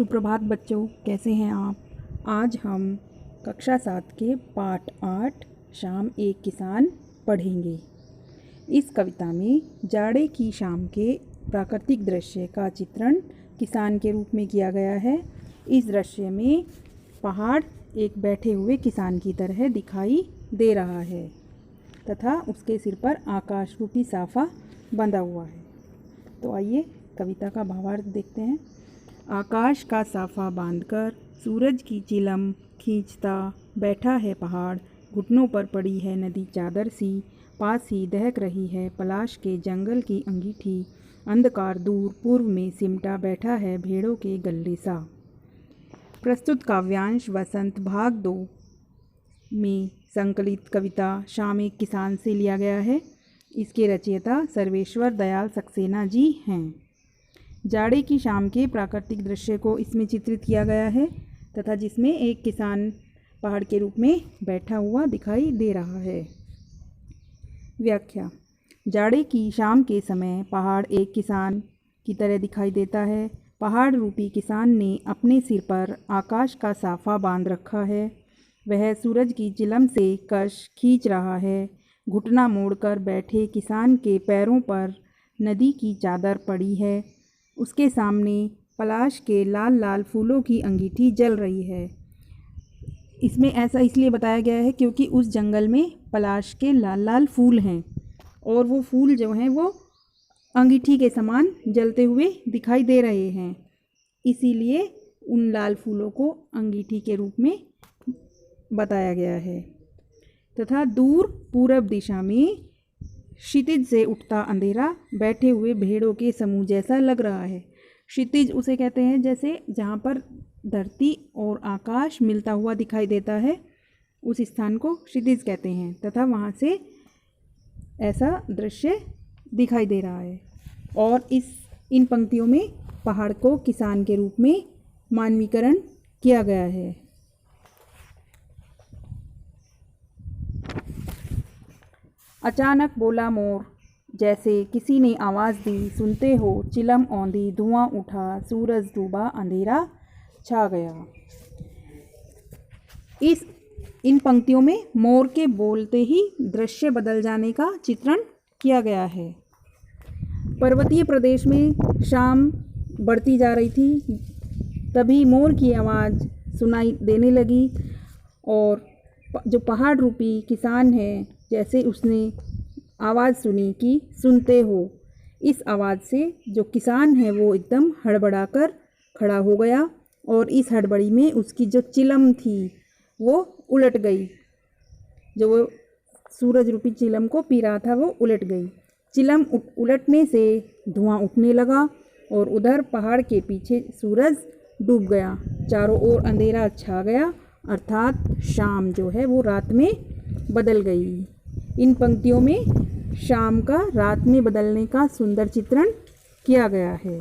सुप्रभात बच्चों, कैसे हैं आप। आज हम कक्षा 7 के पाठ 8 शाम एक किसान पढ़ेंगे। इस कविता में जाड़े की शाम के प्राकृतिक दृश्य का चित्रण किसान के रूप में किया गया है। इस दृश्य में पहाड़ एक बैठे हुए किसान की तरह दिखाई दे रहा है तथा उसके सिर पर आकाश रूपी साफा बंधा हुआ है। तो आइए कविता का भावार्थ देखते हैं। आकाश का साफा बांधकर सूरज की चिलम खींचता बैठा है पहाड़, घुटनों पर पड़ी है नदी चादर सी, पास ही दहक रही है पलाश के जंगल की अंगीठी, अंधकार दूर पूर्व में सिमटा बैठा है भेड़ों के गल्ले सा। प्रस्तुत काव्यांश वसंत भाग 2 में संकलित कविता शाम एक किसान से लिया गया है। इसके रचयिता सर्वेश्वर दयाल सक्सेना जी हैं। जाड़े की शाम के प्राकृतिक दृश्य को इसमें चित्रित किया गया है तथा जिसमें एक किसान पहाड़ के रूप में बैठा हुआ दिखाई दे रहा है। व्याख्या। जाड़े की शाम के समय पहाड़ एक किसान की तरह दिखाई देता है। पहाड़ रूपी किसान ने अपने सिर पर आकाश का साफा बांध रखा है। वह सूरज की चिलम से कश खींच रहा है। घुटना मोड़कर बैठे किसान के पैरों पर नदी की चादर पड़ी है। उसके सामने पलाश के लाल लाल फूलों की अंगीठी जल रही है। इसमें ऐसा इसलिए बताया गया है क्योंकि उस जंगल में पलाश के लाल लाल फूल हैं और वो फूल जो हैं वो अंगीठी के समान जलते हुए दिखाई दे रहे हैं। इसीलिए उन लाल फूलों को अंगीठी के रूप में बताया गया है। तथा दूर पूरब दिशा में क्षितिज से उठता अंधेरा बैठे हुए भेड़ों के समूह जैसा लग रहा है। क्षितिज उसे कहते हैं जैसे जहाँ पर धरती और आकाश मिलता हुआ दिखाई देता है, उस स्थान को क्षितिज कहते हैं तथा वहाँ से ऐसा दृश्य दिखाई दे रहा है। और इन पंक्तियों में पहाड़ को किसान के रूप में मानवीकरण किया गया है। अचानक बोला मोर, जैसे किसी ने आवाज़ दी, सुनते हो चिलम औंधी, धुआं उठा, सूरज डूबा, अंधेरा छा गया। इन पंक्तियों में मोर के बोलते ही दृश्य बदल जाने का चित्रण किया गया है। पर्वतीय प्रदेश में शाम बढ़ती जा रही थी, तभी मोर की आवाज़ सुनाई देने लगी और जो पहाड़ रूपी किसान है, जैसे उसने आवाज़ सुनी कि सुनते हो, इस आवाज़ से जो किसान है वो एकदम हड़बड़ाकर खड़ा हो गया और इस हड़बड़ी में उसकी जो चिलम थी वो उलट गई। जो वो सूरज रूपी चिलम को पी रहा था वो उलट गई। चिलम उलटने से धुआं उठने लगा और उधर पहाड़ के पीछे सूरज डूब गया। चारों ओर अंधेरा छा गया, अर्थात शाम जो है वो रात में बदल गई। इन पंक्तियों में शाम का रात में बदलने का सुंदर चित्रण किया गया है।